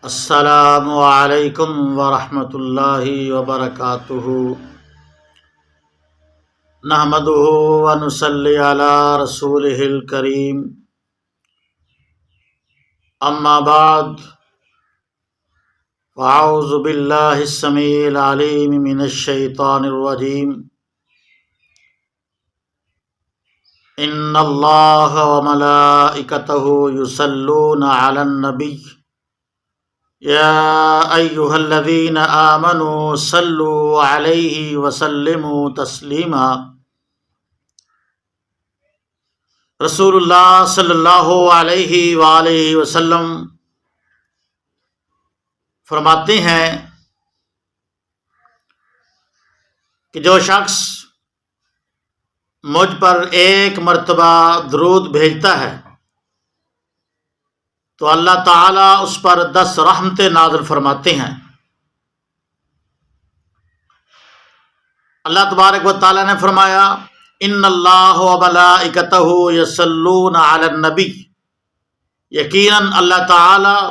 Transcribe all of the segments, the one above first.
السلام علیکم ورحمۃ اللہ وبرکاتہ۔ نحمدہ ونصلی علی رسولہ الکریم، اما بعد فاعوذ باللہ السمیع العلیم من الشیطان الرجیم۔ ان اللہ وملائکتہ یصلون علی النبی یا ایہا الذین آمنوا صلوا علیہ وسلموا تسلیما۔ رسول اللہ صلی اللہ علیہ وآلہ وسلم فرماتے ہیں کہ جو شخص مجھ پر ایک مرتبہ درود بھیجتا ہے تو اللہ تعالیٰ اس پر 10 رحمتیں نازل فرماتے ہیں۔ اللہ تبارک و تعالیٰ نے فرمایا ان اللہ و ملائکتہ یصلون علی النبی، یقیناً اللہ تعالیٰ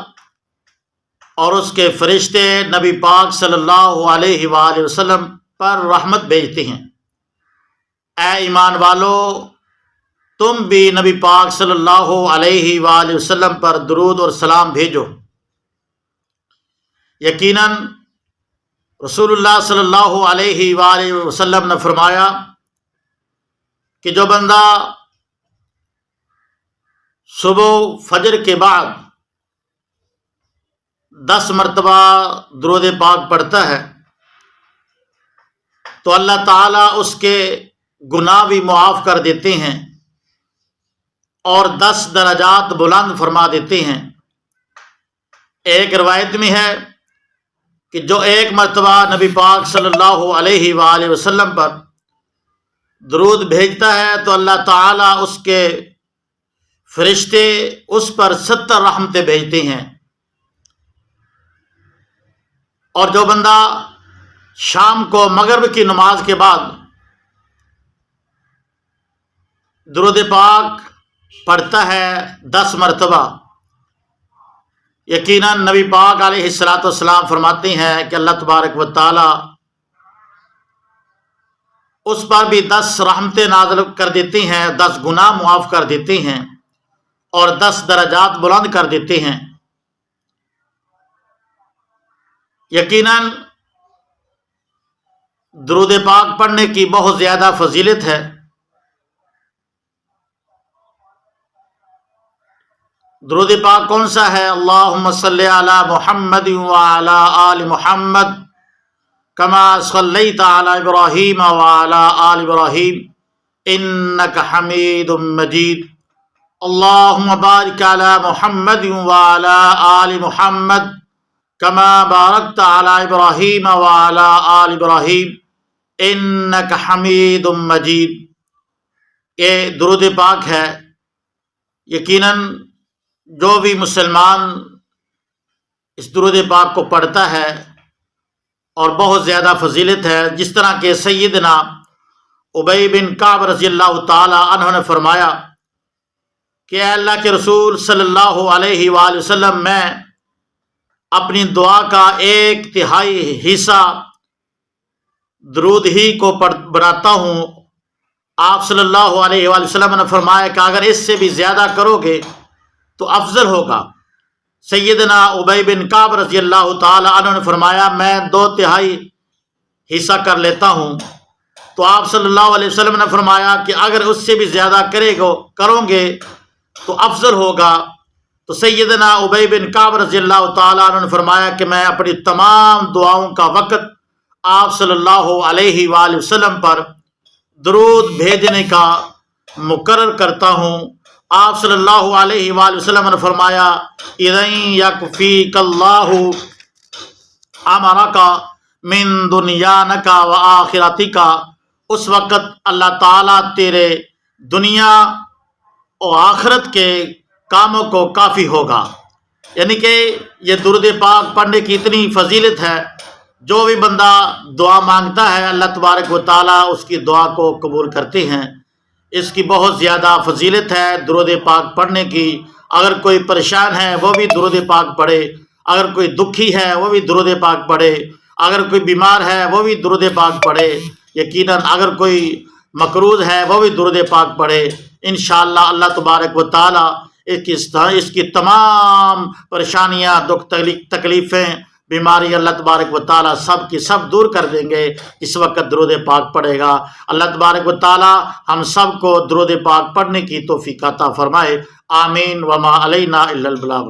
اور اس کے فرشتے نبی پاک صلی اللہ علیہ وآلہ وسلم پر رحمت بھیجتے ہیں۔ اے ایمان والو، تم بھی نبی پاک صلی اللہ علیہ وآلہ وسلم پر درود اور سلام بھیجو۔ یقیناً رسول اللہ صلی اللہ علیہ وآلہ وسلم نے فرمایا کہ جو بندہ صبح فجر کے بعد 10 مرتبہ درود پاک پڑھتا ہے تو اللہ تعالیٰ اس کے گناہ بھی معاف کر دیتے ہیں اور 10 درجات بلند فرما دیتے ہیں۔ ایک روایت میں ہے کہ جو ایک مرتبہ نبی پاک صلی اللہ علیہ وآلہ وسلم پر درود بھیجتا ہے تو اللہ تعالیٰ اس کے فرشتے اس پر 70 رحمتیں بھیجتے ہیں۔ اور جو بندہ شام کو مغرب کی نماز کے بعد درود پاک پڑھتا ہے 10 مرتبہ، یقیناً نبی پاک علیہ الصلاۃ والسلام فرماتے ہیں کہ اللہ تبارک و تعالی اس پر بھی 10 رحمتیں نازل کر دیتے ہیں، 10 گناہ معاف کر دیتے ہیں اور 10 درجات بلند کر دیتے ہیں۔ یقیناً درود پاک پڑھنے کی بہت زیادہ فضیلت ہے۔ درود پاک کون سا ہے؟ اللہم صلی علی محمد وعلی آل محمد کما صلیت علی ابراہیم وعلی آل ابراہیم انک حمید مجید۔ اللہم بارک علی محمد وعلی آل محمد کما بارکت علی ابراہیم وعلی آل ابراہیم انک حمید مجید۔ یہ درود پاک ہے۔ یقیناً جو بھی مسلمان اس درود پاک کو پڑھتا ہے اور بہت زیادہ فضیلت ہے، جس طرح کہ سیدنا ابی بن کعب رضی اللہ تعالی عنہ نے فرمایا کہ اے اللہ کے رسول صلی اللہ علیہ وآلہ وسلم، میں اپنی دعا کا 1/3 حصہ درود ہی کو بناتا ہوں۔ آپ صلی اللہ علیہ وآلہ وسلم نے فرمایا کہ اگر اس سے بھی زیادہ کرو گے تو افضل ہوگا۔ سیدنا ابی بن کعب رضی اللہ تعالی عنہ نے فرمایا میں 2/3 حصہ کر لیتا ہوں۔ تو آپ صلی اللہ علیہ وسلم نے فرمایا کہ اگر اس سے بھی زیادہ کرو گے تو افضل ہوگا۔ تو سیدنا ابی بن کعب رضی اللہ تعالی عنہ نے فرمایا کہ میں اپنی تمام دعاؤں کا وقت آپ صلی اللہ علیہ وآلہ وسلم پر درود بھیجنے کا مقرر کرتا ہوں۔ آپ صلی اللہ علیہ وآلہ وسلم نے فرمایا اِذًا یکفیک اللہ امرک من دنیاک و آخرتک، اس وقت اللہ تعالیٰ تیرے دنیا اور آخرت کے کاموں کو کافی ہوگا۔ یعنی کہ یہ درود پاک پڑھنے کی اتنی فضیلت ہے، جو بھی بندہ دعا مانگتا ہے اللہ تبارک و تعالیٰ اس کی دعا کو قبول کرتے ہیں۔ اس کی بہت زیادہ فضیلت ہے درود پاک پڑھنے کی۔ اگر کوئی پریشان ہے وہ بھی درود پاک پڑھے، اگر کوئی دکھی ہے وہ بھی درود پاک پڑھے، اگر کوئی بیمار ہے وہ بھی درود پاک پڑھے، یقیناً اگر کوئی مقروض ہے وہ بھی درود پاک پڑھے، انشاءاللہ اللہ تبارک و تعالی اس کی تمام پریشانیاں، دکھ تکلیفیں، بیماری اللہ تبارک و تعالی سب کی سب دور کر دیں گے اس وقت درود پاک پڑھے گا۔ اللہ تبارک و تعالی ہم سب کو درود پاک پڑھنے کی توفیق عطا فرمائے، آمین۔ وما علینا الا البلاغ۔